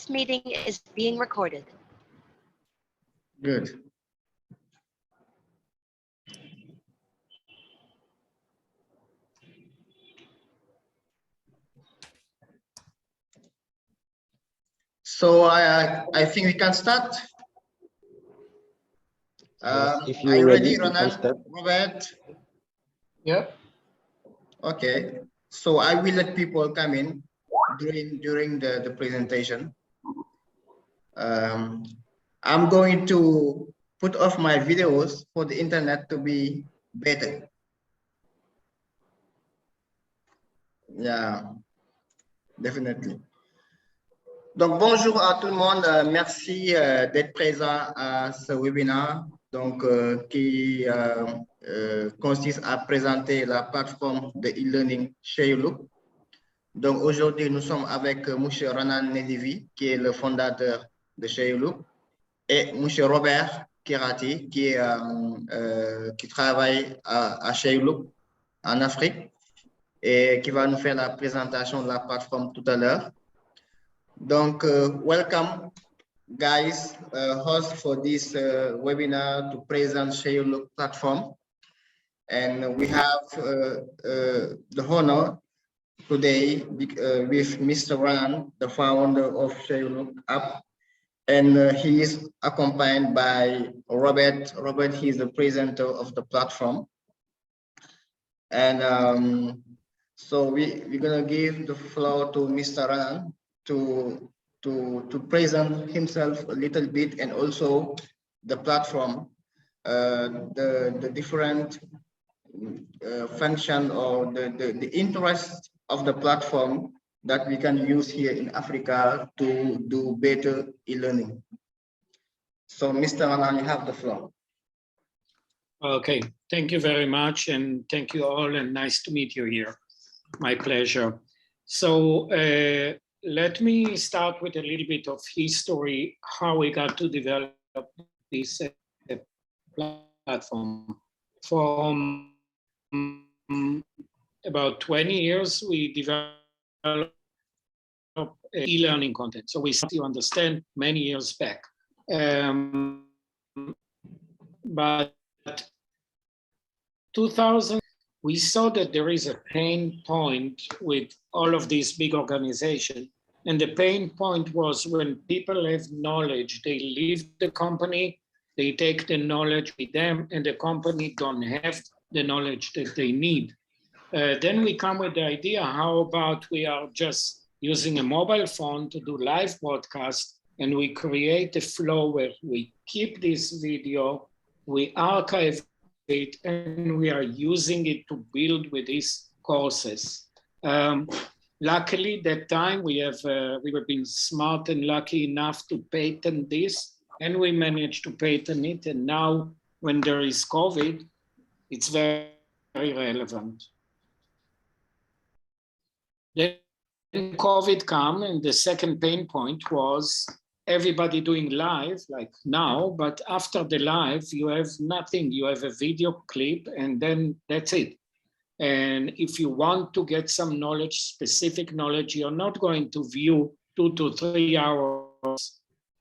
This meeting is being recorded. Good. So I think we can start. If Are you're you ready, you can Ronald? start. Robert? Yep. Okay. So I will let people come in during the presentation. I'm going to put off my videos for the internet to be better. Yeah, definitely. Donc, bonjour à tout le monde. Merci d'être présent à ce webinaire donc, qui consiste à présenter la plateforme de e-learning ShareLook. Donc, aujourd'hui, nous sommes avec M. Ronan Nedivi, qui est le fondateur de ShareLook, et M. Robert Kirati, qui travaille à ShareLook en Afrique et qui va nous faire la présentation de la plateforme tout à l'heure. Donc, welcome, guys, host for this webinar to present ShareLook platform. And we have the honor today with Mr. Ran, the founder of ShareLook app. And he is accompanied by Robert. Robert, he is the presenter of the platform. And so we're gonna give the floor to Mr. Ran to present himself a little bit and also the platform, the different function or the interest of the platform that we can use here in Africa to do better e-learning. So Mr. Ran, you have the floor. Okay, thank you very much, and thank you all, and nice to meet you here. My pleasure. So let me start with a little bit of history, how we got to develop this platform. From about 20 years, we developed e-learning content. So we started to understand many years back. But 2000, we saw that there is a pain point with all of these big organizations. And the pain point was when people have knowledge, they leave the company, they take the knowledge with them, and the company don't have the knowledge that they need. Then we come with the idea, how about we are just using a mobile phone to do live broadcast, and we create a flow where we keep this video, we archive it, and we are using it to build with these courses. Luckily, that time we were being smart and lucky enough to patent this, and we managed to patent it. And now, when there is COVID, it's very, very relevant. Then COVID came, and the second pain point was everybody doing live like now, but after the live, you have nothing. You have a video clip, and then that's it. And if you want to get some knowledge, specific knowledge, you're not going to view 2 to 3 hours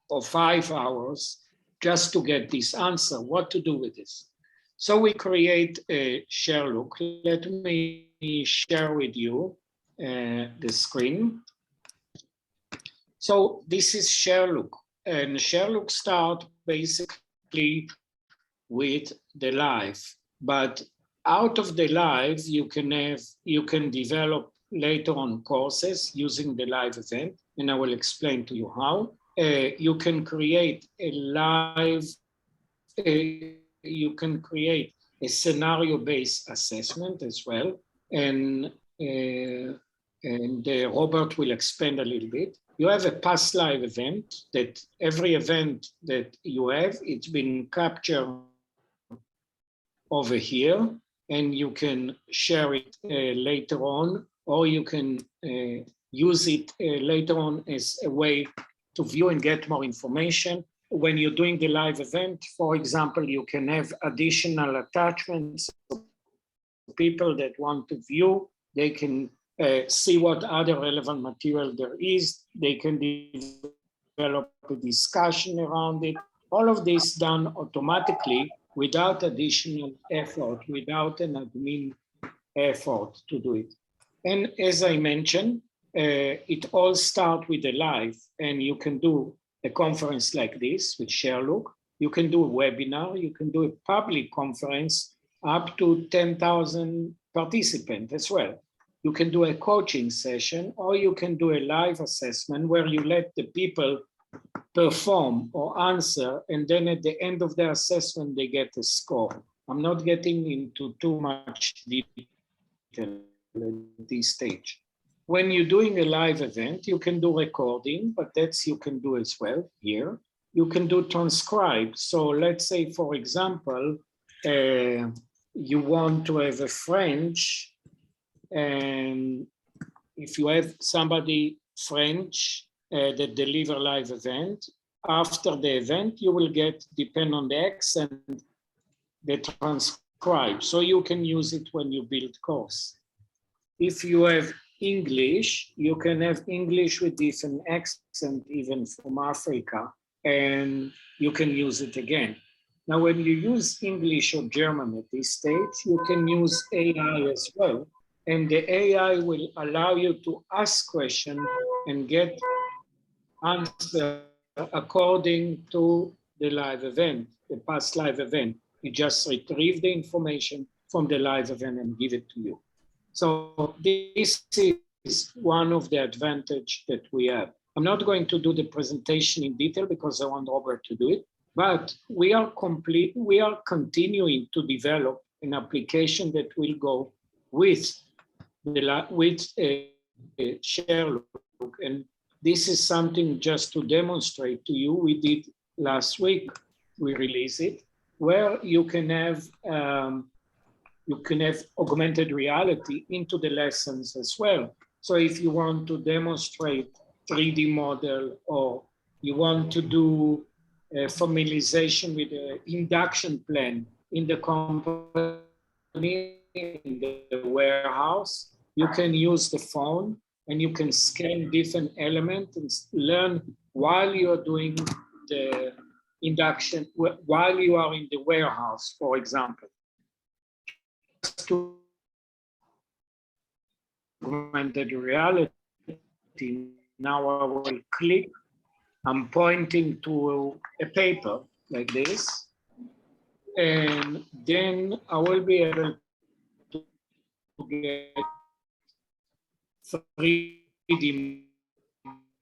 or 5 hours just to get this answer. What to do with this? So we create a ShareLook. Let me share with you the screen. So this is ShareLook, and ShareLook start basically with the live, but out of the live, you can develop later on courses using the live event, and I will explain to you how. You can create a live, you can create a scenario-based assessment as well, and Robert will expand a little bit. You have a past live event that every event that you have, it's been captured over here, and you can share it later on, or you can use it later on as a way to view and get more information. When you're doing the live event, for example, you can have additional attachments. People that want to view, they can see what other relevant material there is. They can develop a discussion around it. All of this done automatically without additional effort, without an admin effort to do it. And as I mentioned, it all starts with a live, and you can do a conference like this with ShareLook. You can do a webinar, you can do a public conference up to 10,000 participants as well. You can do a coaching session, or you can do a live assessment where you let the people perform or answer, and then at the end of the assessment, they get a score. I'm not getting into too much detail at this stage. When you're doing a live event, you can do recording, but that's you can do as well here. You can do transcribe. So let's say, for example, you want to have a French, and if you have somebody French that deliver live event, after the event, you will get, depend on the accent, the transcribe. So you can use it when you build course. If you have English, you can have English with different accent, even from Africa, and you can use it again. Now, when you use English or German at this stage, you can use AI as well. And the AI will allow you to ask questions and get answers according to the live event, the past live event. You just retrieve the information from the live event and give it to you. So this is one of the advantages that we have. I'm not going to do the presentation in detail because I want Robert to do it, but we are continuing to develop an application that will go with ShareLook. And this is something just to demonstrate to you. We did last week, we released it, where you can have augmented reality into the lessons as well. So if you want to demonstrate 3D model, or you want to do a familiarization with the induction plan in the company, in the warehouse, you can use the phone and you can scan different elements and learn while you're doing the induction, while you are in the warehouse, for example. To augmented reality, now I will click, I'm pointing to a paper like this, and then I will be able to get 3D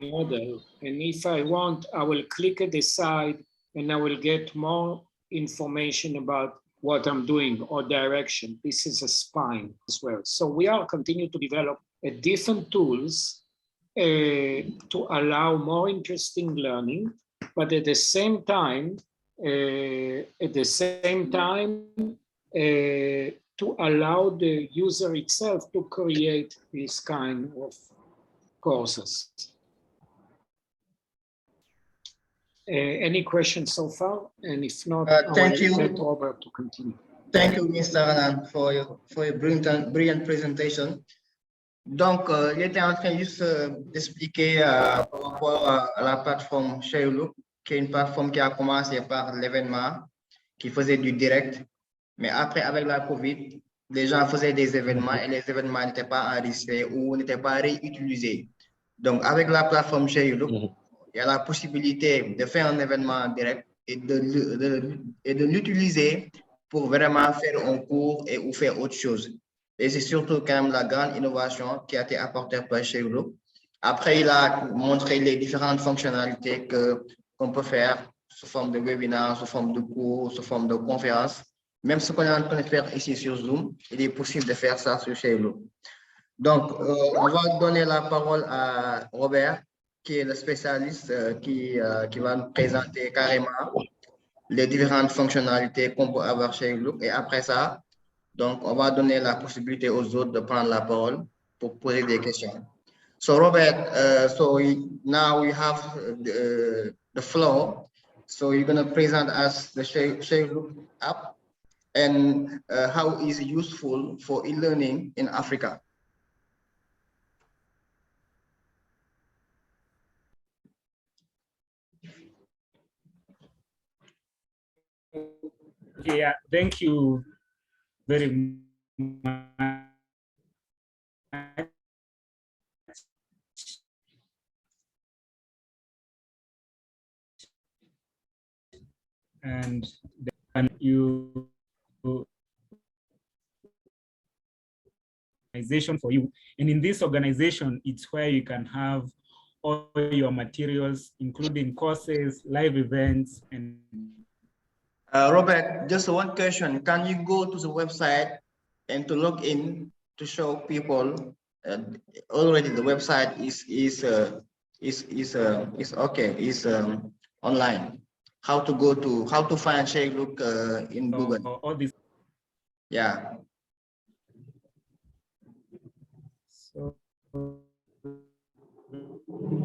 model. And if I want, I will click at the side and I will get more information about what I'm doing or direction. This is a spine as well. So we are continuing to develop different tools to allow more interesting learning, but at the same time, to allow the user itself to create this kind of courses. Any questions so far? And if not, thank you. Let Robert to continue. Thank you, Mr. Anan, for your brilliant présentation. Donc, il était en train juste d'expliquer par rapport à la plateforme ShareLook, qui est une plateforme qui a commencé par l'événement, qui faisait du direct. Mais après, avec la COVID, les gens faisaient des événements et les événements n'étaient pas enregistrés ou n'étaient pas réutilisés. Donc, avec la plateforme ShareLook, il y a la possibilité de faire un événement en direct et de l'utiliser pour vraiment faire un cours ou faire autre chose. Et c'est surtout quand même la grande innovation qui a été apportée par ShareLook. Après, il a montré les différentes fonctionnalités qu'on peut faire sous forme de webinaire, sous forme de cours, sous forme de conférence. Même ce qu'on est en train de faire ici sur Zoom, il est possible de faire ça sur ShareLook. Donc, on va donner la parole à Robert, qui est le spécialiste qui va nous présenter carrément les différentes fonctionnalités qu'on peut avoir chez ShareLook. Et après ça, donc, on va donner la possibilité aux autres de prendre la parole pour poser des questions. So, Robert, now we have the floor. So, you're going to present us the ShareLook app and how is it useful for e-learning in Africa. Okay, yeah, thank you very much. And then you organization for you. And in this organization, it's where you can have all your materials, including courses, live events, and Robert, just one question. Can you go to the website and to log in to show people already the website is okay, is online. How to go to find ShareLook in Google? all this. Yeah. So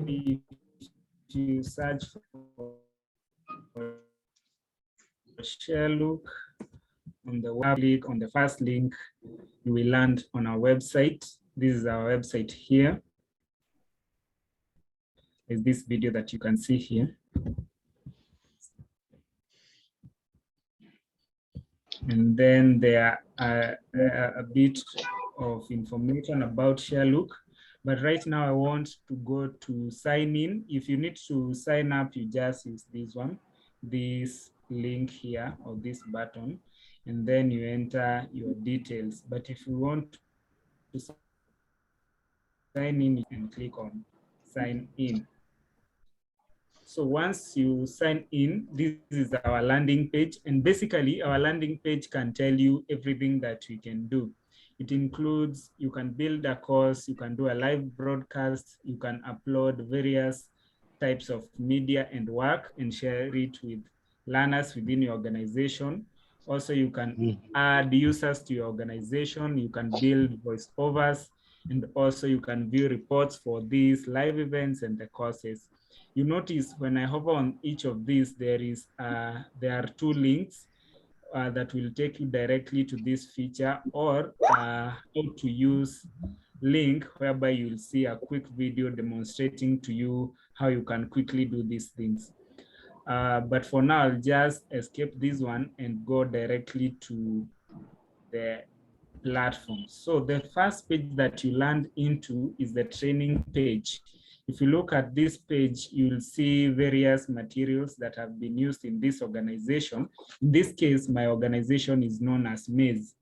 if you search for ShareLook on the web, click on the first link, you will land on our website. This is our website here. Is this video that you can see here. And then there are a bit of information about ShareLook. But right now I want to go to sign in. If you need to sign up, you just use this one, this link here, or this button, and then you enter your details. But if you want to sign in, you can click on sign in. So once you sign in, this is our landing page. And basically our landing page can tell you everything that we can do. It includes, you can build a course, you can do a live broadcast, you can upload various types of media and work and share it with learners within your organization. Also, you can add users to your organization, you can build voiceovers, and also you can view reports for these live events and the courses. You notice when I hover on each of these, there are two links that will take you directly to this feature, or how to use link, whereby you'll see a quick video demonstrating to you how you can quickly do these things. But for now, I'll just escape this one and go directly to the platform. So the first page that you land into is the training page. If you look at this page, you'll see various materials that have been used in this organization. In this case, my organization is known as Maize.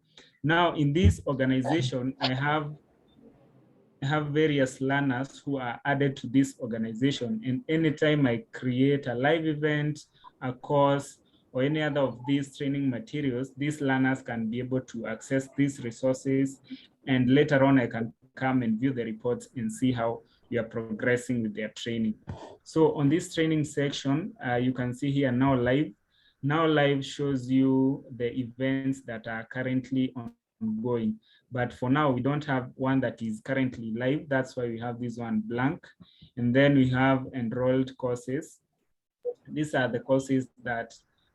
Now, in this organization, I have various learners who are added to this organization. And anytime I create a live event, a course, or any other of these training materials, these learners can be able to access these resources. And later on, I can come and view the reports and see how we are progressing with their training. So on this training section, you can see here Now Live. Now Live shows you the events that are currently ongoing. But for now, we don't have one that is currently live. That's why we have this one blank. And then we have enrolled courses. These are the courses that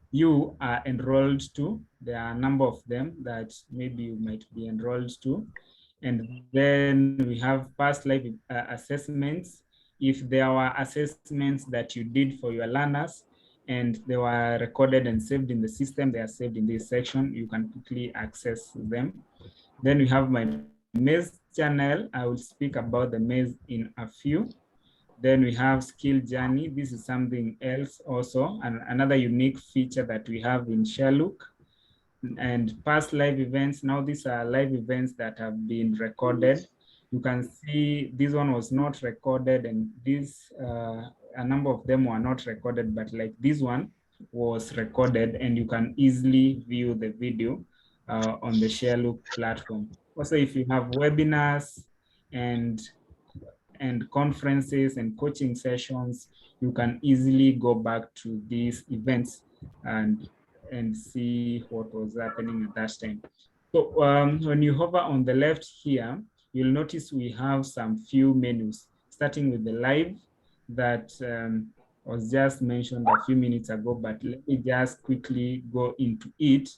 you are enrolled to. There are a number of them that maybe you might be enrolled to. And then we have past live assessments. If there were assessments that you did for your learners and they were recorded and saved in the system, they are saved in this section. You can quickly access them. Then we have my Maize channel. I will speak about the Maize in a few. Then we have skill journey. This is something else also, and another unique feature that we have in ShareLook. And past live events. Now these are live events that have been recorded. You can see this one was not recorded, and this a number of them were not recorded, but like this one was recorded, and you can easily view the video on the ShareLook platform. Also, if you have webinars and conferences and coaching sessions, you can easily go back to these events and see what was happening at that time. So when you hover on the left here, you'll notice we have some few menus, starting with the live that was just mentioned a few minutes ago, but let me just quickly go into it.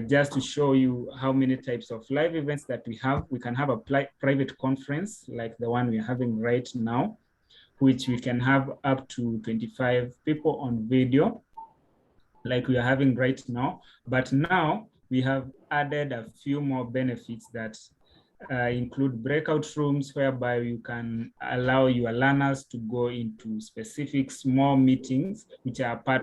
Just to show you how many types of live events that we have. We can have a private conference like the one we're having right now, which we can have up to 25 people on video. like we are having right now. But now we have added a few more benefits that include breakout rooms, whereby you can allow your learners to go into specific small meetings, which are part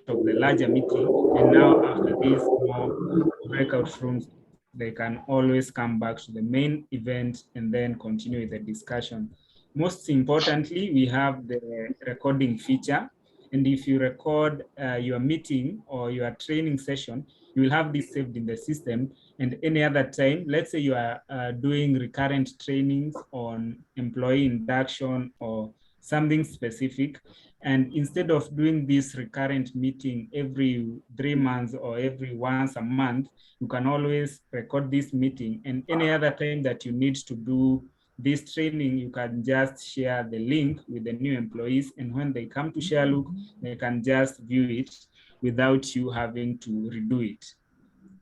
of the larger meeting. And now after these small breakout rooms, they can always come back to the main event and then continue with the discussion. Most importantly, we have the recording feature. And if you record your meeting or your training session, you will have this saved in the system. And any other time, let's say you are doing recurrent trainings on employee induction or something specific, and instead of doing this recurrent meeting every 3 months or every once a month, you can always record this meeting. And any other time that you need to do this training, you can just share the link with the new employees. And when they come to ShareLook, they can just view it without you having to redo it.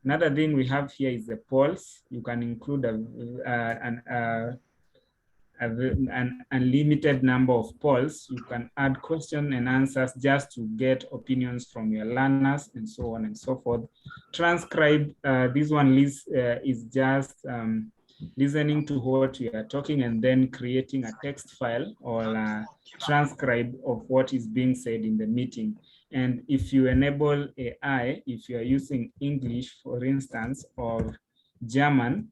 Another thing we have here is the polls. You can include an unlimited number of polls. You can add questions and answers just to get opinions from your learners and so on and so forth. Transcribe, this one is just listening to what we are talking and then creating a text file or a transcribe of what is being said in the meeting. And if you enable AI, if you are using English, for instance, or German,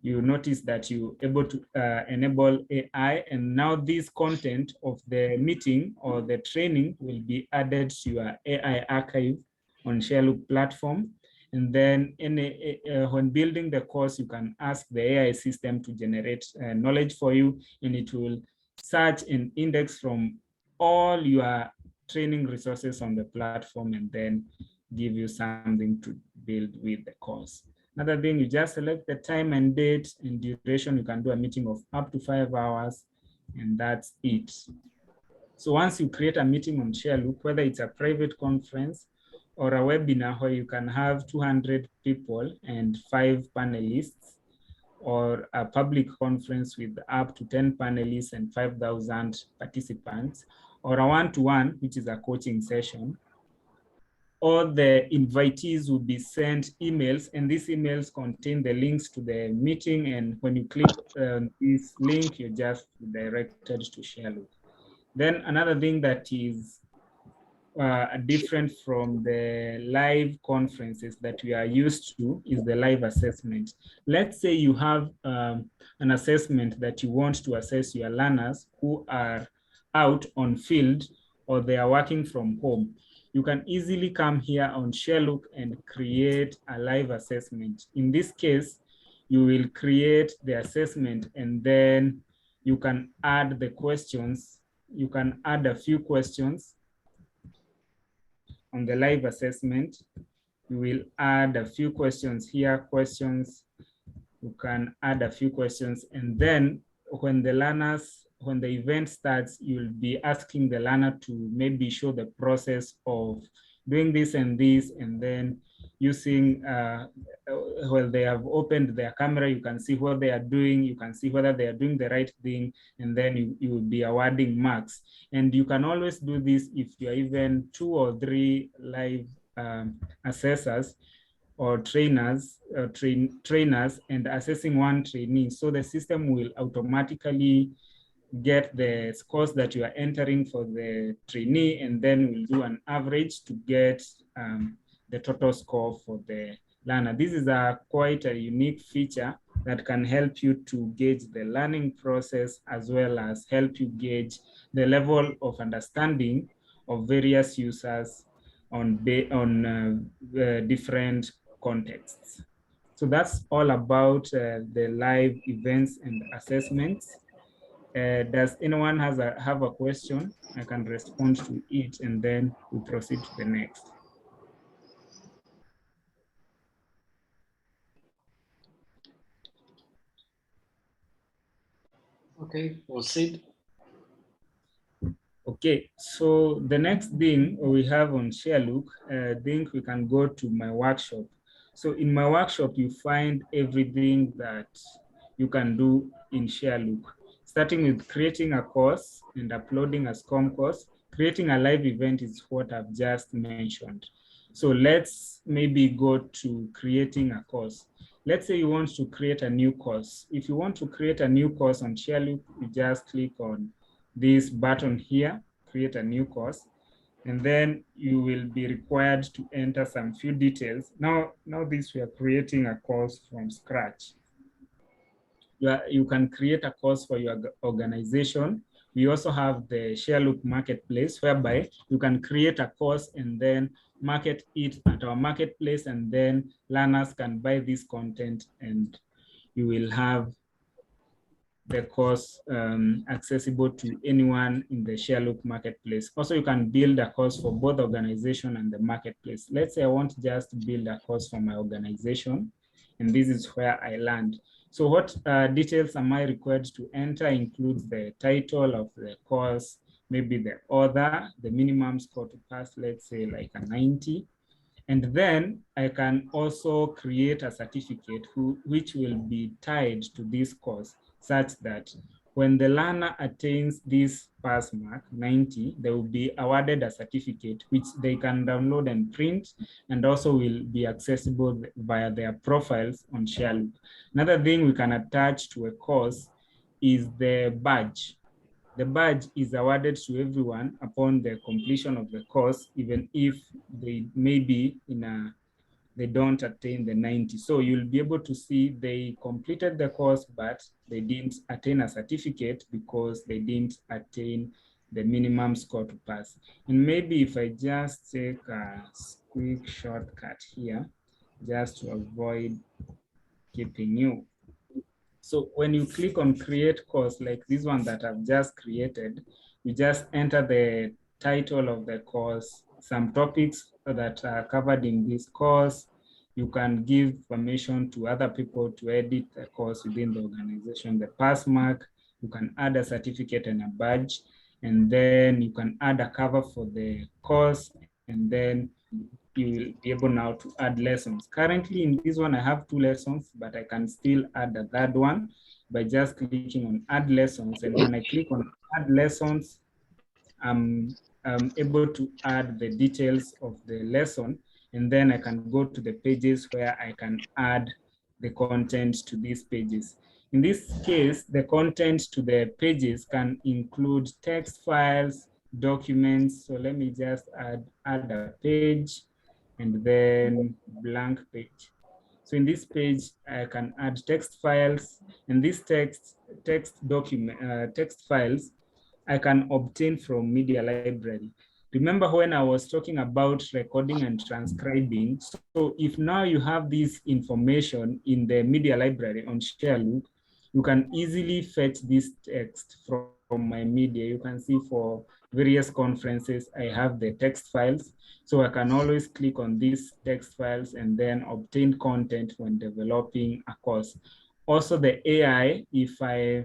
you notice that you're able to enable AI, and now this content of the meeting or the training will be added to your AI archive on ShareLook platform. And then when building the course, you can ask the AI system to generate knowledge for you, and it will search and index from all your training resources on the platform and then give you something to build with the course. Another thing, you just select the time and date and duration. You can do a meeting of up to 5 hours, and that's it. So once you create a meeting on ShareLook, whether it's a private conference or a webinar where you can have 200 people and 5 panelists, or a public conference with up to 10 panelists and 5,000 participants, or a one-to-one, which is a coaching session, all the invitees will be sent emails, and these emails contain the links to the meeting. And when you click this link, you're just directed to ShareLook. Then another thing that is different from the live conferences that we are used to is the live assessment. Let's say you have an assessment that you want to assess your learners who are out on field or they are working from home. You can easily come here on ShareLook and create a live assessment. In this case, you will create the assessment and then you can add the questions. You can add a few questions on the live assessment. You will add a few questions here, questions. You can add a few questions, and then when the event starts, you'll be asking the learner to maybe show the process of doing this and this, and then using, when they have opened their camera, you can see what they are doing, you can see whether they are doing the right thing, and then you will be awarding marks. And you can always do this if you are even 2 or 3 live assessors or trainers, trainers and assessing one trainee. So the system will automatically get the scores that you are entering for the trainee, and then we'll do an average to get the total score for the learner. This is quite a unique feature that can help you to gauge the learning process, as well as help you gauge the level of understanding of various users on different contexts. So that's all about the live events and assessments. Does anyone have a question? I can respond to it, and then we proceed to the next. Okay, proceed. Okay, so the next thing we have on ShareLook, I think we can go to my workshop. So in my workshop, you find everything that you can do in ShareLook, starting with creating a course and uploading a SCORM course. Creating a live event is what I've just mentioned. So let's maybe go to creating a course. Let's say you want to create a new course. If you want to create a new course on ShareLook, you just click on this button here, create a new course, and then you will be required to enter some few details. Now this, we are creating a course from scratch. You can create a course for your organization. We also have the ShareLook marketplace, whereby you can create a course and then market it at our marketplace, and then learners can buy this content, and you will have the course accessible to anyone in the ShareLook marketplace. Also, you can build a course for both organization and the marketplace. Let's say I want just to build a course for my organization, and this is where I land. So what details am I required to enter includes the title of the course, maybe the author, the minimum score to pass, let's say like a 90. And then I can also create a certificate which will be tied to this course, such that when the learner attains this pass mark, 90, they will be awarded a certificate which they can download and print, and also will be accessible via their profiles on ShareLook. Another thing we can attach to a course is the badge. The badge is awarded to everyone upon the completion of the course, even if they maybe they don't attain the 90. So you'll be able to see they completed the course, but they didn't attain a certificate because they didn't attain the minimum score to pass. And maybe if I just take a quick shortcut here, just to avoid keeping you. So when you click on create course, like this one that I've just created, you just enter the title of the course, some topics that are covered in this course. You can give permission to other people to edit the course within the organization, the pass mark. You can add a certificate and a badge, and then you can add a cover for the course, and then you will be able now to add lessons. Currently in this one, I have 2 lessons, but I can still add a third one by just clicking on add lessons. And when I click on add lessons, I'm able to add the details of the lesson, and then I can go to the pages where I can add the content to these pages. In this case, the content to the pages can include text files, documents. So let me just add a page, and then blank page. So in this page, I can add text files, and these text files I can obtain from media library. Remember when I was talking about recording and transcribing? So if now you have this information in the media library on ShareLook, you can easily fetch this text from my media. You can see for various conferences, I have the text files. So I can always click on these text files and then obtain content when developing a course. Also the AI, if I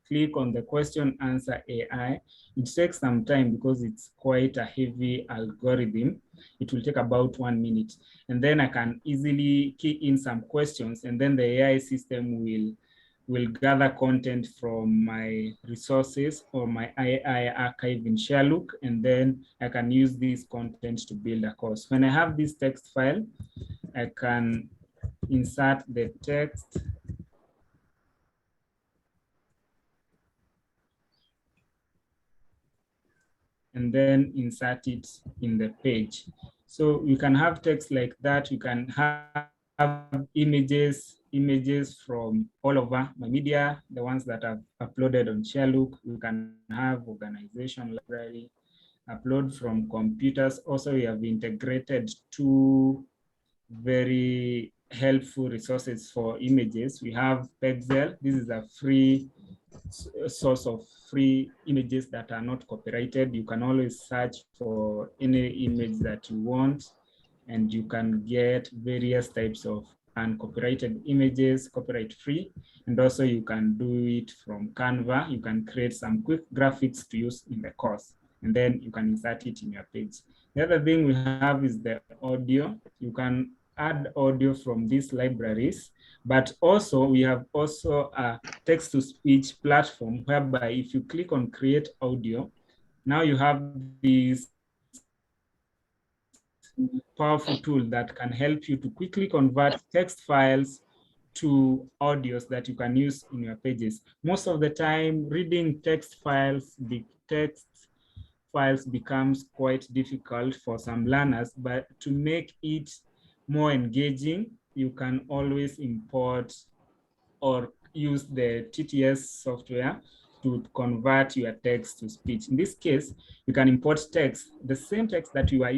click on the question answer AI, it takes some time because it's quite a heavy algorithm. It will take about 1 minute. And then I can easily key in some questions, and then the AI system will gather content from my resources or my AI archive in ShareLook, and then I can use this content to build a course. When I have this text file, I can insert the text and then insert it in the page. So you can have text like that. You can have images from all over my media, the ones that I've uploaded on ShareLook. You can have organization library, upload from computers. Also, we have integrated 2 very helpful resources for images. We have Pexel. This is a free source of free images that are not copyrighted. You can always search for any image that you want, and you can get various types of uncopyrighted images, copyright free. And also you can do it from Canva. You can create some quick graphics to use in the course, and then you can insert it in your page. The other thing we have is the audio. You can add audio from these libraries, but also we have also a text-to-speech platform whereby if you click on create audio, now you have these powerful tool that can help you to quickly convert text files to audios that you can use in your pages. Most of the time, reading text files becomes quite difficult for some learners, but to make it more engaging, you can always import or use the TTS software to convert your text to speech. In this case, you can import text, the same text that you are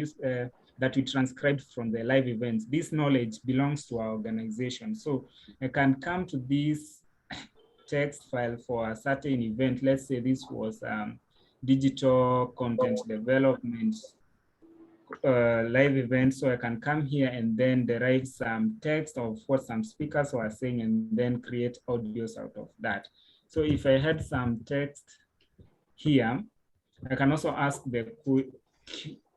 that we transcribed from the live events. This knowledge belongs to our organization. So I can come to this text file for a certain event. Let's say this was digital content development live event. So I can come here and then derive some text of what some speakers were saying and then create audios out of that. So if I had some text here, I can also ask the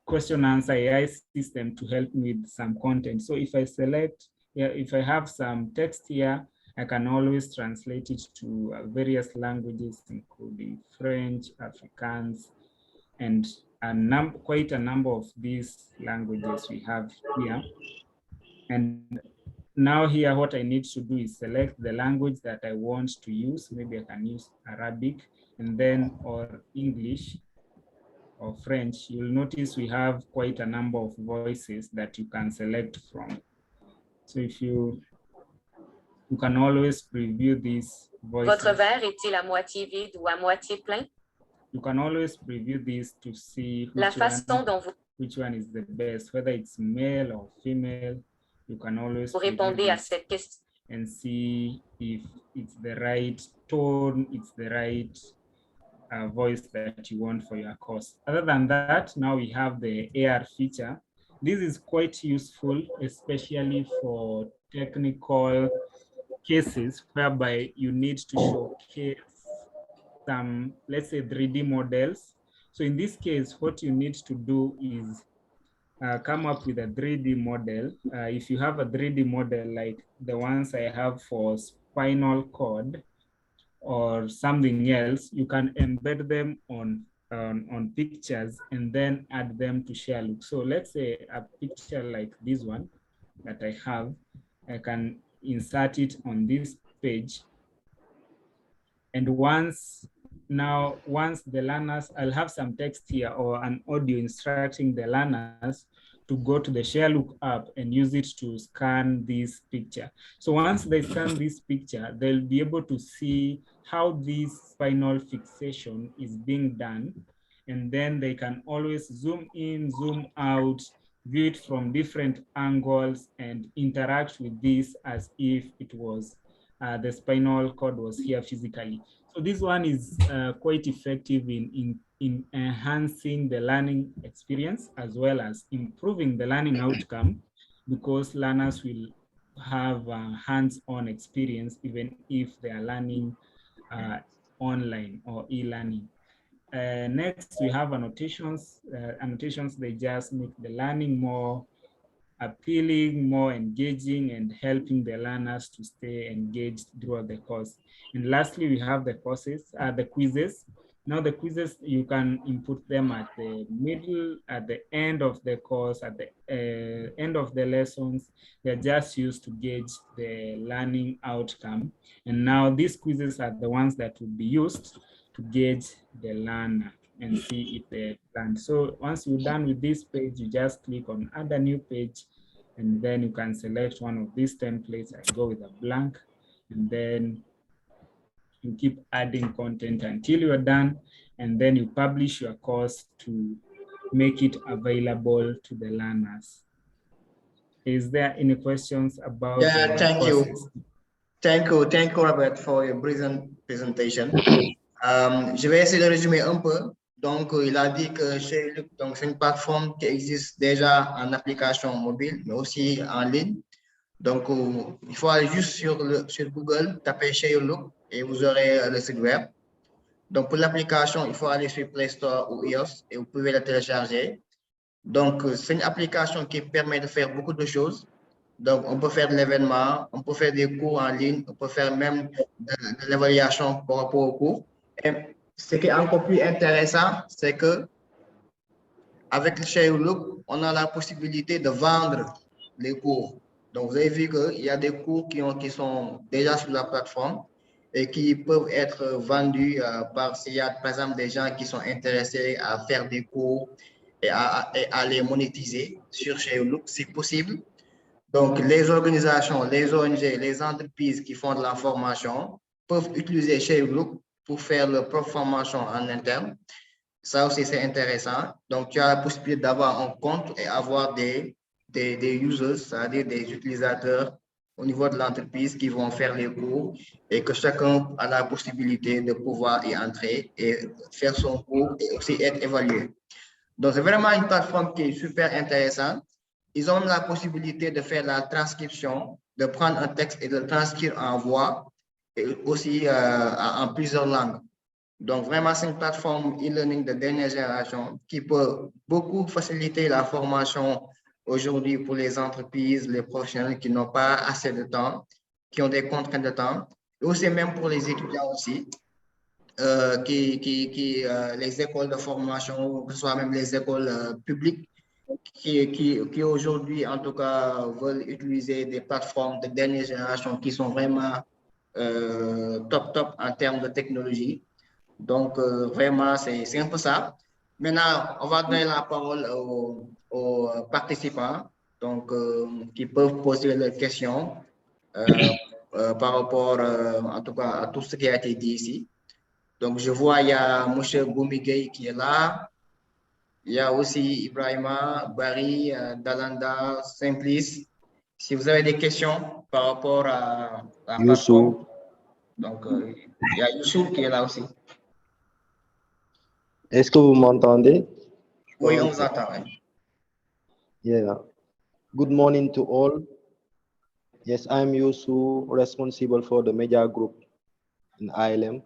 question answer AI system to help me with some content. So if I select, if I have some text here, I can always translate it to various languages, including French, Afrikaans, and quite a number of these languages we have here. And now here, what I need to do is select the language that I want to use. Maybe I can use Arabic and then, or English or French. You'll notice we have quite a number of voices that you can select from. So if you can always preview these voices. Votre verre est-il à moitié vide ou à moitié plein? You can always preview this to see which one is the best, whether it's male or female. You can always répondez à cette question and see if it's the right tone, it's the right voice that you want for your course. Other than that, now we have the AR feature. This is quite useful, especially for technical cases whereby you need to showcase some, let's say, 3D models. So in this case, what you need to do is come up with a 3D model. If you have a 3D model like the ones I have for spinal cord or something else, you can embed them on pictures and then add them to ShareLook. So let's say a picture like this one that I have, I can insert it on this page. And once the learners, I'll have some text here or an audio instructing the learners to go to the ShareLook app and use it to scan this picture. So once they scan this picture, they'll be able to see how this spinal fixation is being done. And then they can always zoom in, zoom out, view it from different angles and interact with this as if it was the spinal cord was here physically. So this one is quite effective in enhancing the learning experience as well as improving the learning outcome, because learners will have hands-on experience even if they are learning online or e-learning. Next, we have annotations. Annotations, they just make the learning more appealing, more engaging, and helping the learners to stay engaged throughout the course. And lastly, we have the quizzes. Now the quizzes, you can input them at the middle, at the end of the course, at the end of the lessons. They're just used to gauge the learning outcome. And now these quizzes are the ones that will be used to gauge the learner and see if they learned. So once you're done with this page, you just click on add a new page, and then you can select one of these templates. I go with a blank, and then you keep adding content until you're done, and then you publish your course to make it available to the learners. Is there any questions about thank you. Thank you, Robert, for your brilliant presentation. Je vais essayer de résumer un peu. Donc, il a dit que ShareLook, c'est une plateforme qui existe déjà en application mobile, mais aussi en ligne. Donc, il faut aller juste sur Google, taper ShareLook et vous aurez le site web. Donc, pour l'application, il faut aller sur Play Store ou iOS et vous pouvez la télécharger. Donc, c'est une application qui permet de faire beaucoup de choses. Donc, on peut faire de l'événement, on peut faire des cours en ligne, on peut faire même de l'évaluation par rapport aux cours. Et ce qui est encore plus intéressant, c'est que avec le ShareLook, on a la possibilité de vendre les cours. Donc, vous avez vu qu'il y a des cours qui sont déjà sur la plateforme et qui peuvent être vendus s'il y a, par exemple, des gens qui sont intéressés à faire des cours et à les monétiser sur ShareLook, c'est possible. Donc, les organisations, les ONG, les entreprises qui font de la formation peuvent utiliser ShareLook pour faire leur propre formation en interne. Ça aussi, c'est intéressant. Donc, tu as la possibilité d'avoir un compte et avoir des users, c'est-à-dire des utilisateurs au niveau de l'entreprise qui vont faire les cours et que chacun a la possibilité de pouvoir y entrer et faire son cours et aussi être évalué. Donc, c'est vraiment une plateforme qui est super intéressante. Ils ont la possibilité de faire la transcription, de prendre un texte et de le transcrire en voix et aussi en plusieurs langues. Donc, vraiment, c'est une plateforme e-learning de dernière génération qui peut beaucoup faciliter la formation aujourd'hui pour les entreprises, les professionnels qui n'ont pas assez de temps, qui ont des contraintes de temps, et aussi même pour les étudiants aussi, les écoles de formation, que ce soit même les écoles publiques, qui aujourd'hui, en tout cas, veulent utiliser des plateformes de dernière génération qui sont vraiment top en termes de technologie. Donc, vraiment, c'est un peu ça. Maintenant, on va donner la parole aux participants donc, qui peuvent poser leurs questions par rapport, en tout cas, à tout ce qui a été dit ici. Donc, je vois, il y a M. Boumigay qui est là. Il y a aussi Ibrahima, Barry, Dalanda, Simplice. Si vous avez des questions par rapport à la plateforme, donc il y a Youssou qui est là aussi. Est-ce que vous m'entendez? Oui, on vous entend. Yeah. Good morning to all. Yes, I'm Youssou, responsible for the media group in ILM.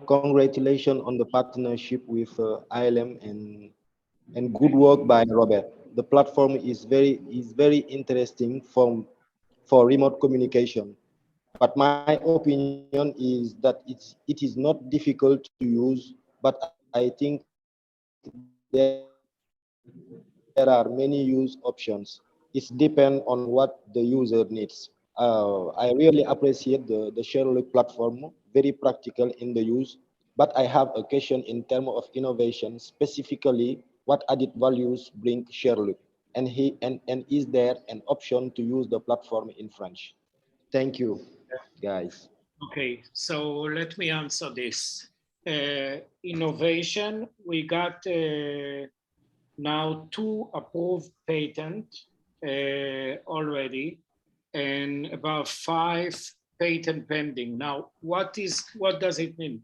Congratulations on the partnership with ILM and good work by Robert. The platform is very interesting for remote communication. But my opinion is that it is not difficult to use, but I think there are many use options. It depends on what the user needs. I really appreciate the ShareLook platform, very practical in the use, but I have a question in terms of innovation, specifically what added values bring ShareLook, and is there an option to use the platform in French? Thank you, guys. Okay, so let me answer this. Innovation, we got now 2 approved patents already, and about 5 patent pending. Now, what does it mean?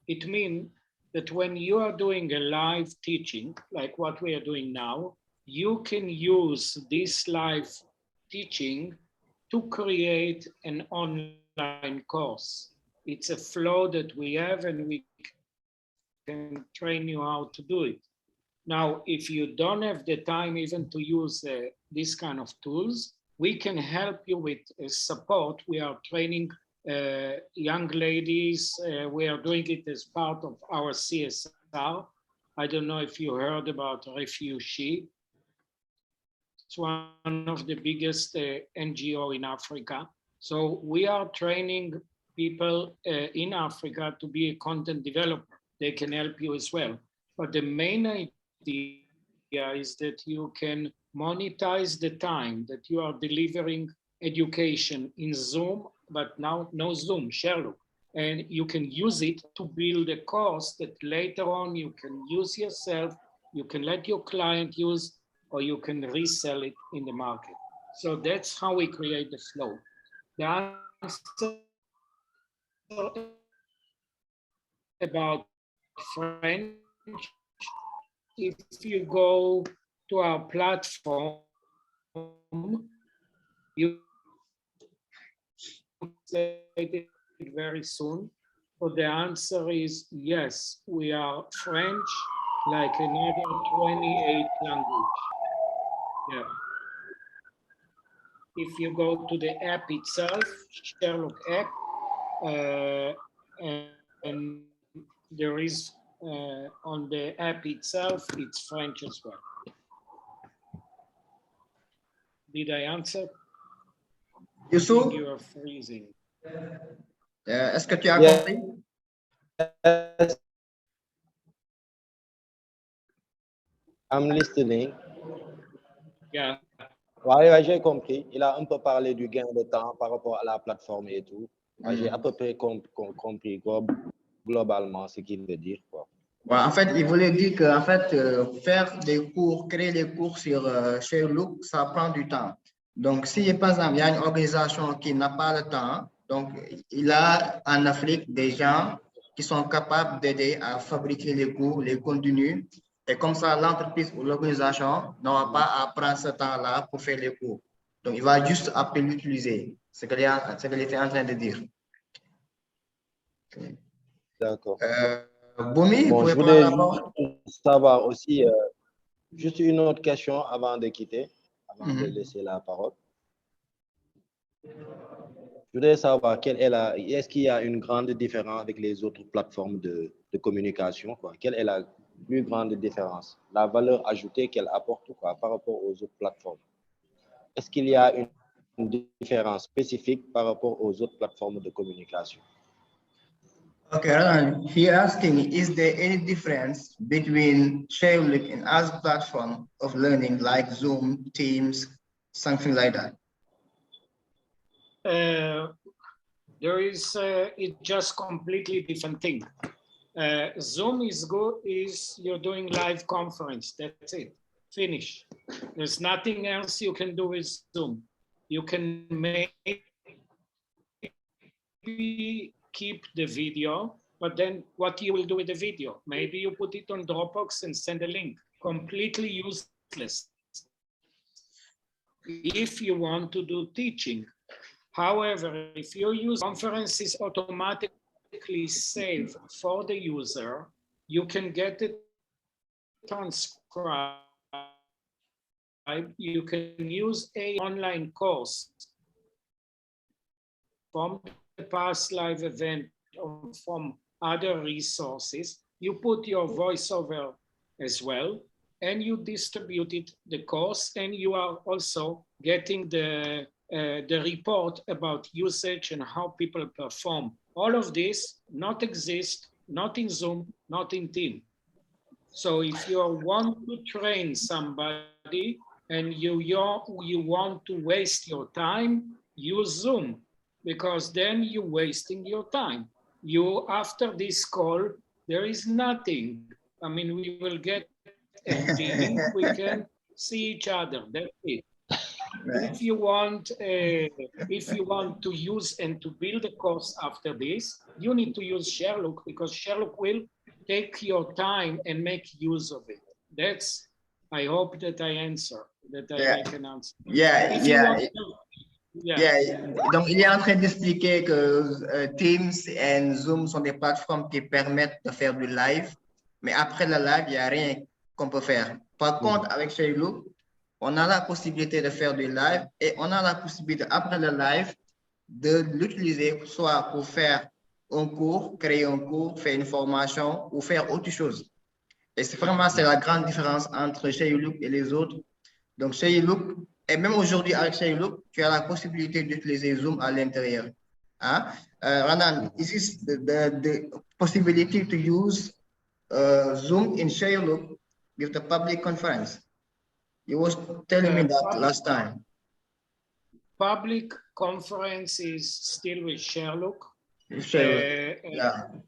It means that when you are doing a live teaching, like what we are doing now, you can use this live teaching to create an online course. It's a flow that we have, and we can train you how to do it. Now, if you don't have the time even to use this kind of tools, we can help you with support. We are training young ladies. We are doing it as part of our CSR. I don't know if you heard about Refugee. It's one of the biggest NGO in Africa. So we are training people in Africa to be a content developer. They can help you as well. But the main idea is that you can monetize the time that you are delivering education in Zoom, but now no Zoom, ShareLook. And you can use it to build a course that later on you can use yourself, you can let your client use, or you can resell it in the market. So that's how we create the flow. The answer about French, if you go to our platform, you say it very soon. So the answer is yes, we are French like another 28 language. Yeah. If you go to the app itself, ShareLook app, and there is on the app itself, it's French as well. Did I answer? Youssouf, You are freezing. est-ce que tu as Yeah. compris? Yes. I'm listening. Yeah. Ouais, ouais, j'ai compris. Il a un peu parlé du gain de temps par rapport à la plateforme et tout. Ouais, j'ai à peu près compris globalement ce qu'il veut dire, quoi. Ouais, en fait, il voulait dire que en fait, faire des cours, créer des cours sur ShareLook, ça prend du temps. Donc, si par exemple, il y a une organisation qui n'a pas le temps, donc il a en Afrique des gens qui sont capables d'aider à fabriquer les cours, les contenus, et comme ça, l'entreprise ou l'organisation n'aura pas à prendre ce temps-là pour faire les cours. Donc, il va juste après l'utiliser. C'est ce qu'il était en train de dire. D'accord. Boumi, vous Bon, pouvez je prendre voulais la parole? juste savoir aussi, juste une autre question avant de quitter, avant de laisser la parole. Je voudrais savoir est-ce qu'il y a une grande différence avec les autres plateformes de communication, quoi? Quelle est la plus grande différence, la valeur ajoutée qu'elle apporte, quoi, par rapport aux autres plateformes? Est-ce qu'il y a une différence spécifique par rapport aux autres plateformes de communication? Okay, he asking, is there any difference between ShareLook and other platform of learning like Zoom, Teams, something like that? There is, it's just completely different thing. Zoom is good, you're doing live conference, that's it, finish. There's nothing else you can do with Zoom. You can maybe keep the video, but then what you will do with the video? Maybe you put it on Dropbox and send a link, completely useless. If you want to do teaching. However, if you use conferences automatically saved for the user, you can get it transcribed. You can use an online course from the past live event or from other resources. You put your voiceover as well, and you distributed the course, and you are also getting the report about usage and how people perform. All of this not exist, not in Zoom, not in Teams. So if you want to train somebody and you want to waste your time, use Zoom, because then you're wasting your time. After this call, there is nothing. I mean, we will get a link, we can see each other, that's it. Right. If you want to use and to build a course after this, you need to use ShareLook, because ShareLook will take your time and make use of it. That's, I hope that I answer, that I can answer. Donc, il est en train d'expliquer que Teams et Zoom sont des plateformes qui permettent de faire du live, mais après le live, il n'y a rien qu'on peut faire. Par contre, avec ShareLook, on a la possibilité de faire du live et on a la possibilité, après le live, de l'utiliser soit pour faire un cours, créer un cours, faire une formation ou faire autre chose. Et c'est vraiment la grande différence entre ShareLook et les autres. Donc, ShareLook, et même aujourd'hui avec ShareLook, tu as la possibilité d'utiliser Zoom à l'intérieur. Hein? Ranan, is this the possibility to use Zoom in ShareLook with the public conference? You was telling me that last time. Public conference is still with ShareLook.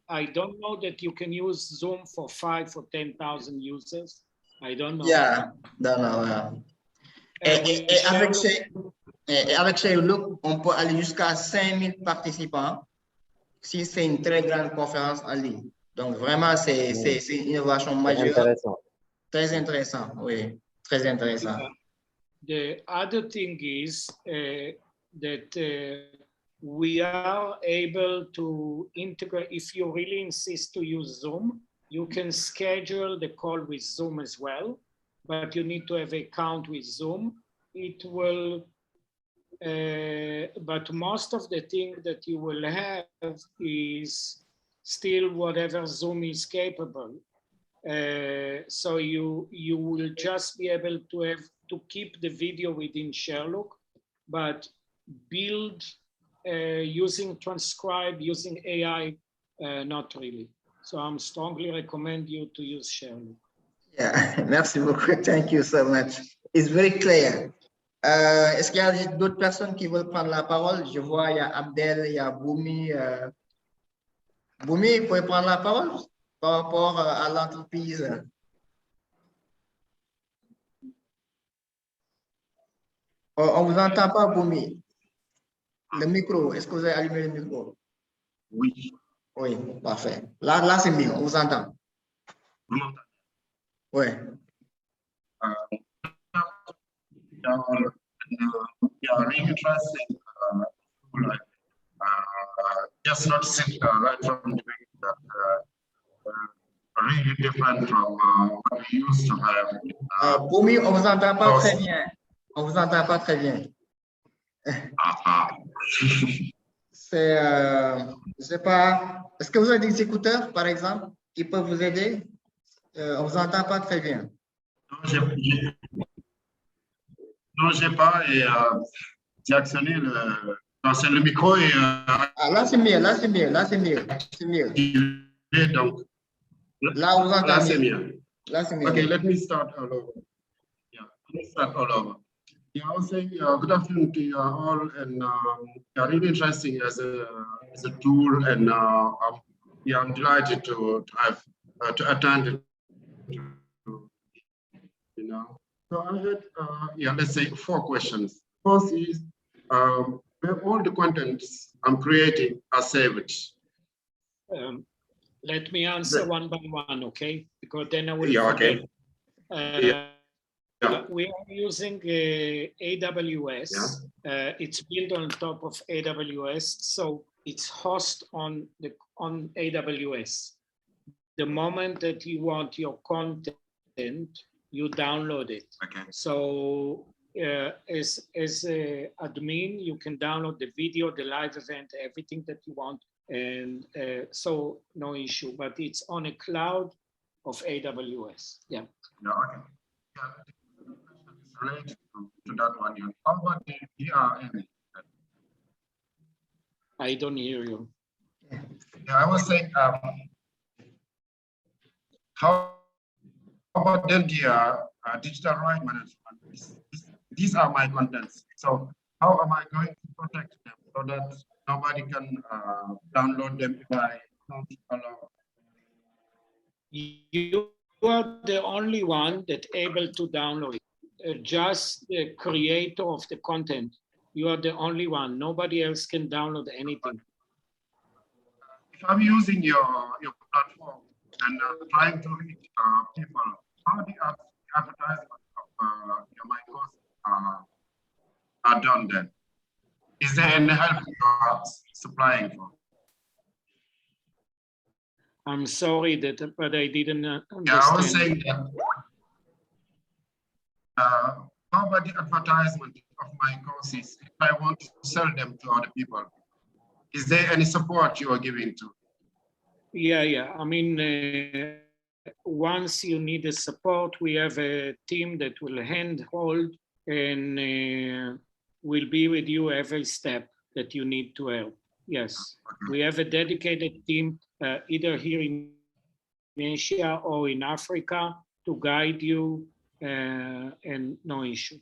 I don't know that you can use Zoom for 5 or 10,000 users. I don't know. Yeah, don't know. Et avec ShareLook, on peut aller jusqu'à 5000 participants si c'est une très grande conférence en ligne. Donc, vraiment, c'est une innovation majeure. Intéressant. Très intéressant, oui. Très intéressant. The other thing is that we are able to integrate, if you really insist to use Zoom, you can schedule the call with Zoom as well, but you need to have an account with Zoom. It will, but most of the thing that you will have is still whatever Zoom is capable. So you will just be able to keep the video within ShareLook, but build using transcribe, using AI, not really. So I'm strongly recommend you to use ShareLook. Yeah, merci beaucoup. Thank you so much. It's very clear. Est-ce qu'il y a d'autres personnes qui veulent prendre la parole? Je vois, il y a Abdel, il y a Boumi. Boumi, vous pouvez prendre la parole par rapport à l'entreprise. On ne vous entend pas, Boumi. Le micro, est-ce que vous avez allumé le micro? Oui. Oui, parfait. Là c'est mieux, on vous entend. Vous m'entendez? Oui. Yeah, really interesting. Just noticing right from the beginning that really different from what we used to have. Boumi, on ne vous entend pas très bien. On ne vous entend pas très bien. C'est, je sais pas, est-ce que vous avez des écouteurs, par exemple, qui peuvent vous aider? On ne vous entend pas très bien. Non, j'ai pas, et j'ai actionné le micro et... Ah, là, c'est mieux, là, c'est mieux, là, c'est mieux, c'est mieux. Donc, là, on vous entend là, c'est mieux. Là, c'est mieux. Okay, let me start all over. Yeah, let me start all over. Yeah, I was saying good afternoon to you all, and really interesting as a tool, and yeah, I'm delighted to have to attend it. You know, so I had yeah, let's say 4 questions. First is where all the contents I'm creating are saved. Let me answer one by one, okay? Because then I will forget. Okay. We are using AWS. Yeah. It's built on top of AWS, so it's host on AWS. The moment that you want your content, you download it. Okay. So as a admin, you can download the video, the live event, everything that you want, and so no issue. But it's on a cloud of AWS. Yeah. Yeah. Okay. Yeah. Related to that one, how about the DRM? I don't hear you. Yeah, I was saying, how about then the digital right management? These are my contents. So how am I going to protect them so that nobody can download them if I don't allow? You are the only one that's able to download it. Just the creator of the content. You are the only one. Nobody else can download anything. If I'm using your platform and trying to reach people, how the advertisement of my course are done then? Is there any help you are supplying for? I'm sorry that, but I didn't understand. Yeah, I was saying that. How about the advertisement of my courses if I want to sell them to other people? Is there any support you are giving to? Yeah. I mean, once you need the support, we have a team that will handhold and will be with you every step that you need to help. Yes, okay. We have a dedicated team either here in Asia or in Africa to guide you. And no issue.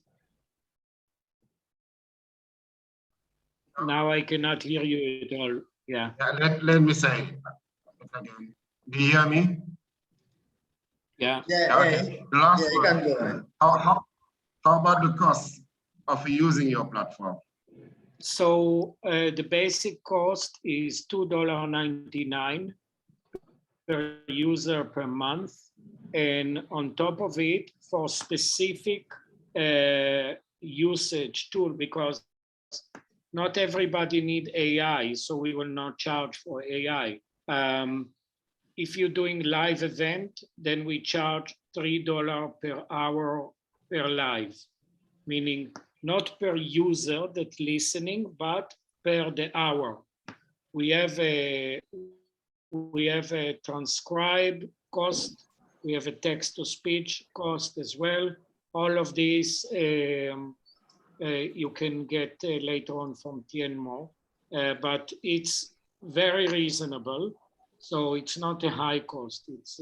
Now I cannot hear you at all. Yeah. Let me say again. Do you hear me? Yeah. Okay. The last one. How about the cost of using your platform? So the basic cost is $2.99 per user per month. And on top of it, for specific usage tool, because not everybody need AI, so we will not charge for AI. If you're doing live event, then we charge $3 per hour per live, meaning not per user that's listening, but per the hour. We have we have a transcribe cost, we have a text-to-speech cost as well. All of these you can get later on from Tienmo, but it's very reasonable. So it's not a high cost. It's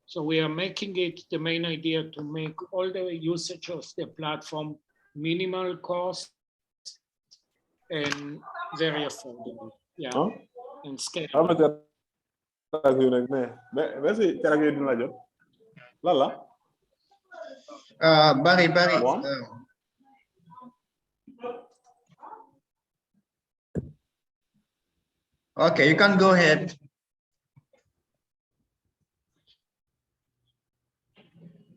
so we are making it the main idea to make all the usage of the platform minimal cost and very affordable. Yeah, Huh? and scalable. Barry. Okay, you can go ahead.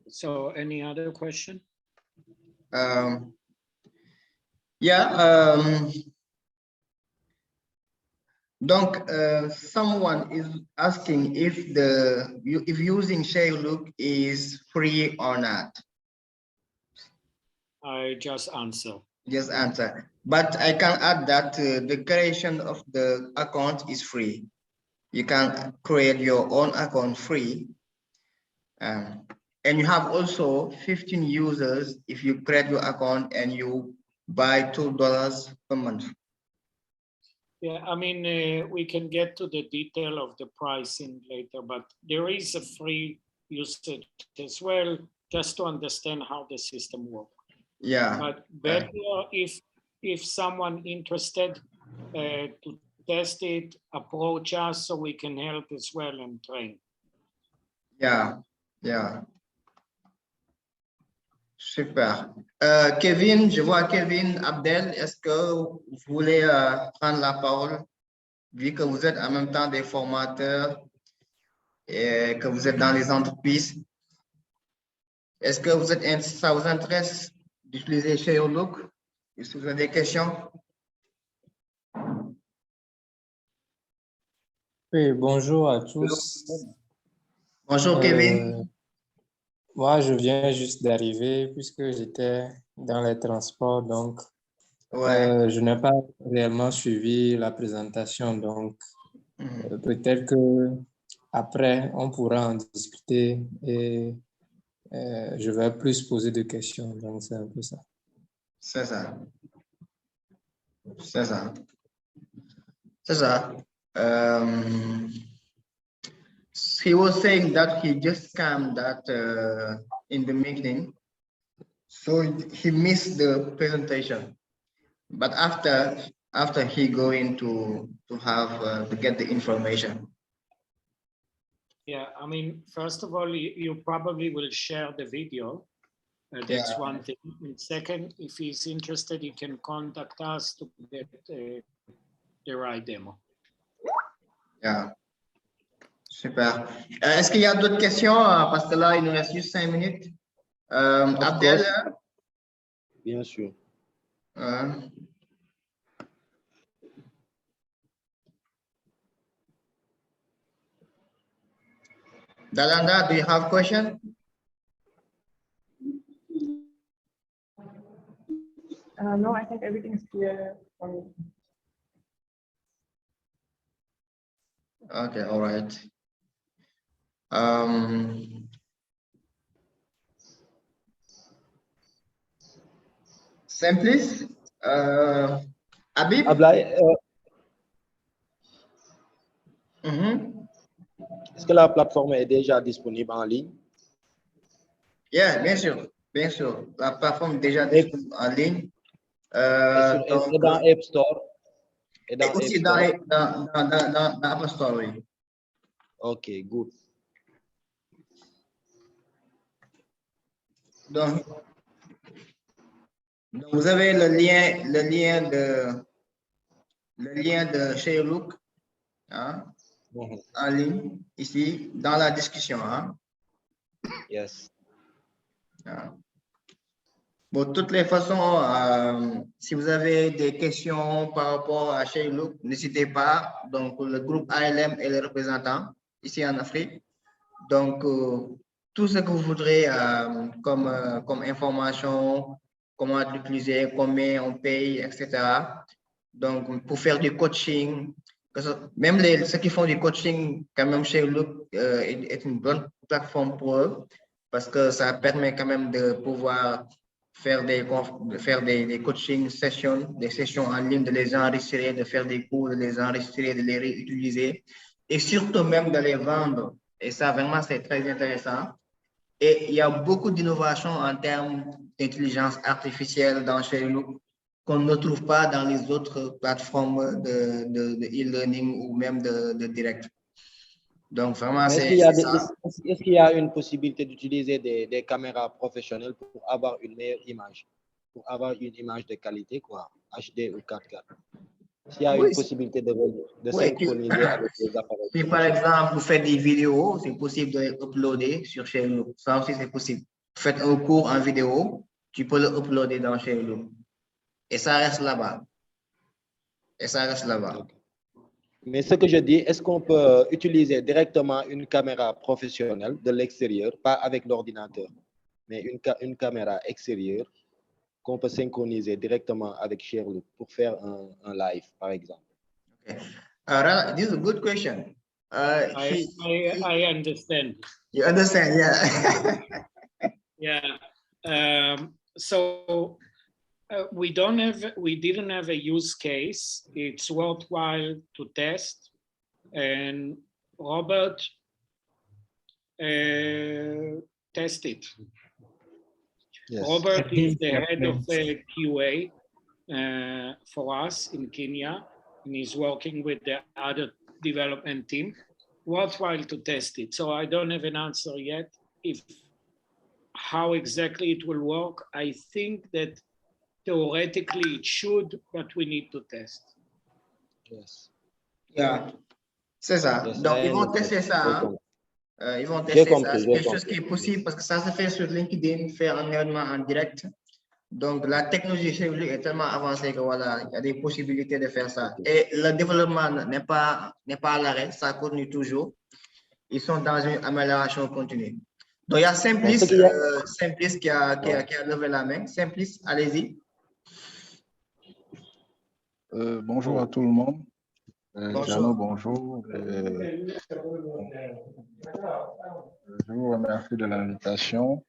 So any other question? Donc, someone is asking if using ShareLook is free or not. I just answer. Just answer. But I can add that the creation of the account is free. You can create your own account free. And you have also 15 users if you create your account and you buy $2 per month. Yeah, I mean, we can get to the detail of the pricing later, but there is a free usage as well, just to understand how the system works. Yeah. But better if someone interested to test it, approach us so we can help as well and train. Yeah. Super. Kevin, je vois Kevin Abdel. Est-ce que vous voulez prendre la parole, vu que vous êtes en même temps des formateurs et que vous êtes dans les entreprises? Est-ce que ça vous intéresse d'utiliser ShareLook? Est-ce que vous avez des questions? Oui, bonjour à tous. Bonjour Kevin. Moi, je viens juste d'arriver puisque j'étais dans les transports, donc je n'ai pas réellement suivi la présentation. Donc, peut-être que après on pourra en discuter et je vais plus poser de questions. Donc, c'est un peu ça. C'est ça. He was saying that he just came in the meeting, so he missed the presentation. But after he going to get the information. Yeah, I mean, first of all, you probably will share the video. That's one thing. And second, if he's interested, he can contact us to get the right demo. Yeah. Super. Est-ce qu'il y a d'autres questions? Parce que là, il nous reste juste 5 minutes. Abdel? Bien sûr. Dalanda, do you have a question? No, I think everything is clear for me. Okay, all right. Simplice, Habib? Est-ce que la plateforme est déjà disponible en ligne? Yeah, bien sûr. La plateforme est déjà disponible en ligne. Et dans App Store? Et aussi dans App Store, oui. Ok, good. Donc, vous avez le lien de ShareLook en ligne ici dans la discussion. Yes. Bon, de toutes les façons, si vous avez des questions par rapport à ShareLook, n'hésitez pas. Donc, le groupe ALM est le représentant ici en Afrique. Donc, tout ce que vous voudrez comme information, comment l'utiliser, combien on paye, etc. Donc, pour faire du coaching, Même ceux qui font du coaching, quand même, ShareLook est une bonne plateforme pour eux parce que ça permet quand même de pouvoir faire des coaching sessions, des sessions en ligne, de les enregistrer, de faire des cours, de les enregistrer, de les réutiliser et surtout même de les vendre. Et ça, vraiment, c'est très intéressant. Et il y a beaucoup d'innovations en termes d'intelligence artificielle dans ShareLook qu'on ne trouve pas dans les autres plateformes de e-learning ou même de direct. Donc, vraiment, Est-ce qu'il y a une possibilité d'utiliser des caméras professionnelles pour avoir une meilleure image, pour avoir une image de qualité, quoi, HD ou 4K? S'il y a une possibilité de synchroniser avec les appareils. Si par exemple, vous faites des vidéos, c'est possible de les uploader sur ShareLook. Ça aussi, c'est possible. Vous faites un cours en vidéo, tu peux le uploader dans ShareLook. Et ça reste là-bas. Mais ce que je dis, est-ce qu'on peut utiliser directement une caméra professionnelle de l'extérieur, pas avec l'ordinateur, mais une caméra extérieure qu'on peut synchroniser directement avec ShareLook pour faire un live, par exemple? Okay. This is a good question. I understand. You understand, yeah. Yeah. So we didn't have a use case. It's worthwhile to test. And Robert test it. Yes. Robert is the head of QA for us in Kenya, and he's working with the other development team. Worthwhile to test it. So I don't have an answer yet how exactly it will work. I think that theoretically it should, but we need to test. Yes. Yeah, c'est ça. Yes, Donc, ils vont tester ça. Ils vont tester ça. C'est quelque chose qui est possible parce que ça se fait sur LinkedIn, faire un événement en direct. Donc, la technologie chez lui est tellement avancée que voilà, il y a des possibilités de faire ça. Et le développement n'est pas à l'arrêt, ça continue toujours. Ils sont dans une amélioration continue. Donc, il y a Simplice qui a levé la main. Simplice, allez-y. Bonjour à tout le monde. Bonjour. Jano, bonjour. Je vous remercie de l'invitation.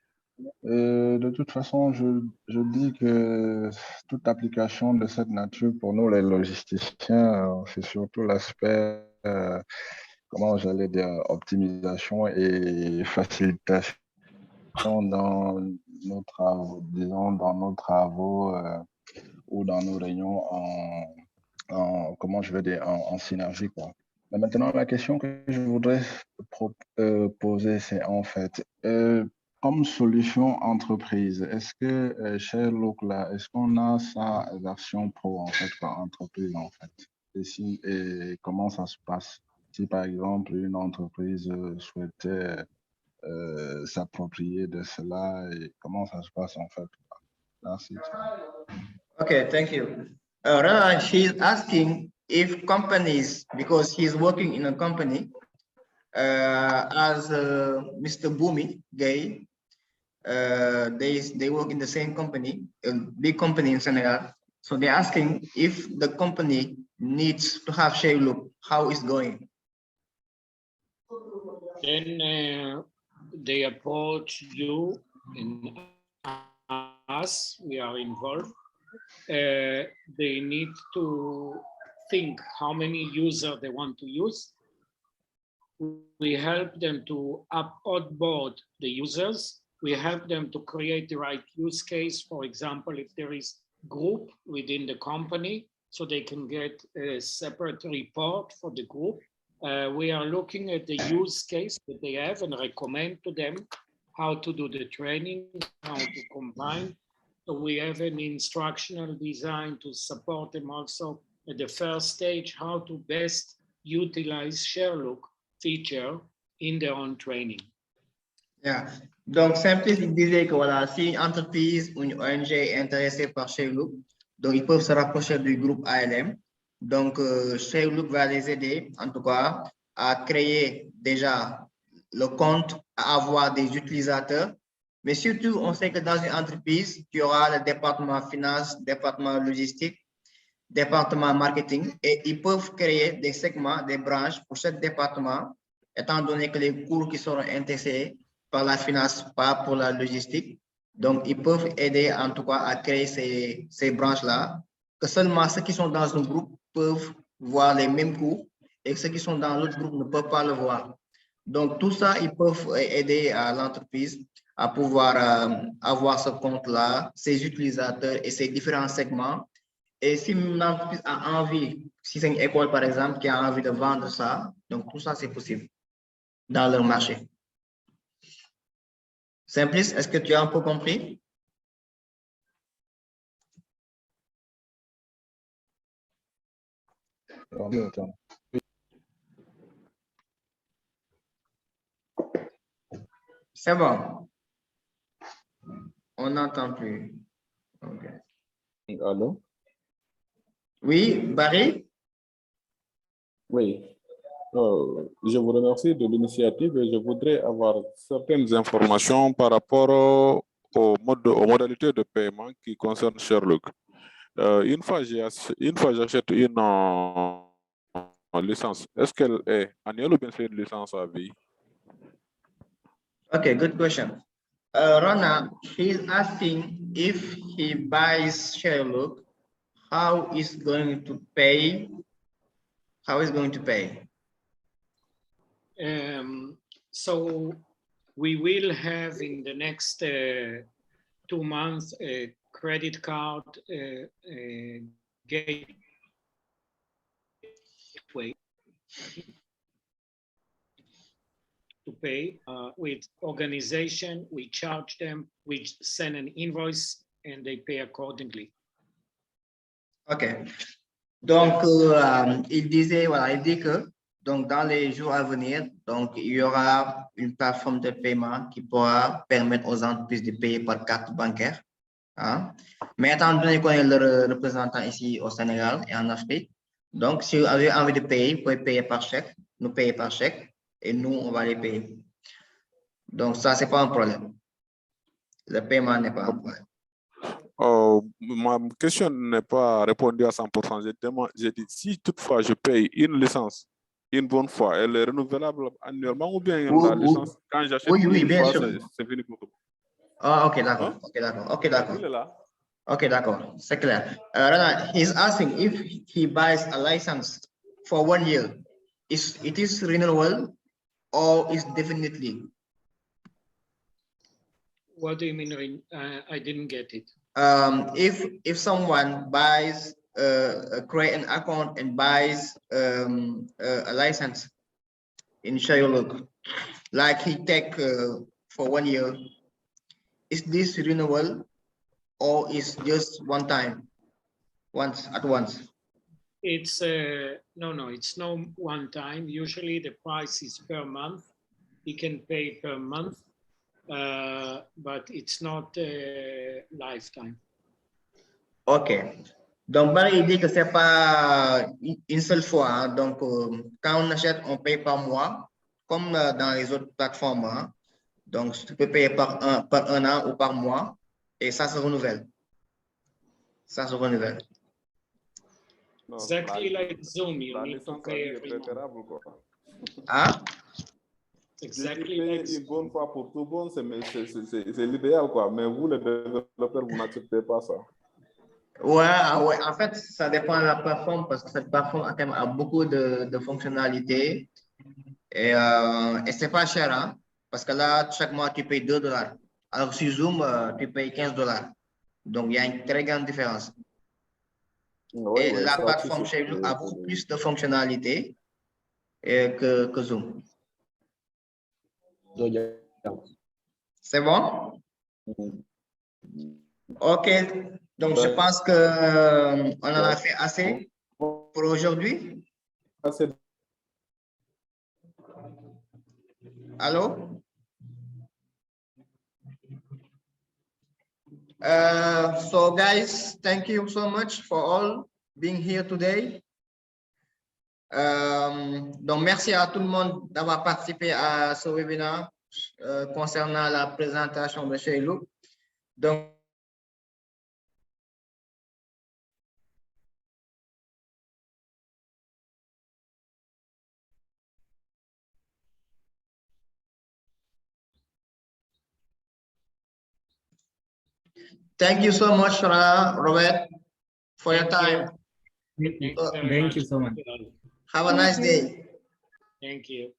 De toute façon, je dis que toute application de cette nature, pour nous les logisticiens, c'est surtout l'aspect, comment j'allais dire, optimisation et facilitation dans nos travaux, disons, dans nos travaux ou dans nos réunions comment je veux dire, en synergie, quoi. Mais maintenant, la question que je voudrais poser, c'est en fait, comme solution entreprise, est-ce que ShareLook, là, est-ce qu'on a sa version pro, en fait, par entreprise, en fait? Et comment ça se passe? Si, par exemple, une entreprise souhaitait s'approprier de cela, et comment ça se passe, en fait? Merci. Okay, thank you. She's asking if companies, because he's working in a company as Mr. Bumi Gay, they work in the same company, a big company in Senegal. So they're asking if the company needs to have ShareLook, how it's going. Then they approach you and us, we are involved. They need to think how many users they want to use. We help them to onboard the users. We help them to create the right use case. For example, if there is group within the company, so they can get a separate report for the group. We are looking at the use case that they have and recommend to them how to do the training, how to combine. So we have an instructional design to support them also at the first stage, how to best utilize ShareLook feature in their own training. Yeah. Donc, Simplice, il disait que voilà, si une entreprise ou une ONG est intéressée par ShareLook, donc ils peuvent se rapprocher du groupe ALM. Donc, ShareLook va les aider, en tout cas, à créer déjà le compte, à avoir des utilisateurs. Mais surtout, on sait que dans une entreprise, tu auras le département finance, département logistique. département marketing et ils peuvent créer des segments, des branches pour chaque département, étant donné que les cours qui seront intéressés par la finance, pas pour la logistique. Donc, ils peuvent aider en tout cas à créer ces branches-là, que seulement ceux qui sont dans un groupe peuvent voir les mêmes cours et ceux qui sont dans l'autre groupe ne peuvent pas le voir. Donc, tout ça, ils peuvent aider à l'entreprise à pouvoir avoir ce compte-là, ses utilisateurs et ses différents segments. Et si une entreprise a envie, si c'est une école par exemple qui a envie de vendre ça, donc tout ça c'est possible dans leur marché. Simplice, est-ce que tu as un peu compris? C'est bon. On n'entend plus. Okay. Allô? Oui, Barry? Oui. Je vous remercie de l'initiative et je voudrais avoir certaines informations par rapport aux modalités de paiement qui concernent ShareLook. Une fois j'achète une licence, est-ce qu'elle est annuelle ou bien c'est une licence à vie? Okay, good question. Rana, he's asking if he buys ShareLook, how is going to pay? How is going to pay? So we will have in the next 2 months a credit card gateway to pay with organization. We charge them, we send an invoice and they pay accordingly. Ok. Donc, il disait, voilà, il dit que donc, dans les jours à venir, donc, il y aura une plateforme de paiement qui pourra permettre aux entreprises de payer par carte bancaire. Hein? Mais étant donné qu'on est le représentant ici au Sénégal et en Afrique, donc, si vous avez envie de payer, vous pouvez payer par chèque, nous payer par chèque, et nous, on va les payer. Donc, ça, c'est pas un problème. Le paiement n'est pas un problème. Ma question n'est pas répondue à 100%. J'ai dit, si toutefois je paye une licence une bonne fois, elle est renouvelable annuellement ou bien la licence, quand j'achète une bien fois, sûr. c'est fini pour tout. Ah, ok, d'accord. Hein? Ok, d'accord. Ok, d'accord. Il est là. Ok, d'accord. C'est clair. Rana, he's asking if he buys a license for 1 year, it is renewable or is definitely? What do you mean? I didn't get it. If someone buys create an account and buys a license in ShareLook, like he take for 1 year, is this renewable or is just one time, at once? It's no, it's no one time. Usually the price is per month. He can pay per month, but it's not a lifetime. Ok. Donc, Barry, il dit que c'est pas une seule fois. Hein. Donc, quand on achète, on paye par mois, comme dans les autres plateformes. Hein. Donc, tu peux payer par un an ou par mois, et ça se renouvelle. Ça se renouvelle. Non, exactly like Zoom, you need to pay every month. Hein? Exactly like une bonne fois pour tout bon, c'est l'idéal, quoi. Mais vous, les développeurs, vous n'acceptez pas ça. Ouais, en fait, ça dépend de la plateforme parce que cette plateforme a beaucoup de fonctionnalités et c'est pas cher, hein, parce que là, chaque mois, tu payes $2. Alors, sur Zoom, tu payes $15. Donc, il y a une très grande différence. Ouais, et la ça plateforme aussi, ShareLook a beaucoup plus de fonctionnalités que Zoom. C'est bon? Ok, donc je pense que on en a fait assez pour aujourd'hui. Allô? So guys, thank you so much for all being here today. Donc merci à tout le monde d'avoir participé à ce webinaire concernant la présentation de ShareLook. Donc Thank you so much, Robert, for your time. Thank you so much. Have a nice day. Thank you.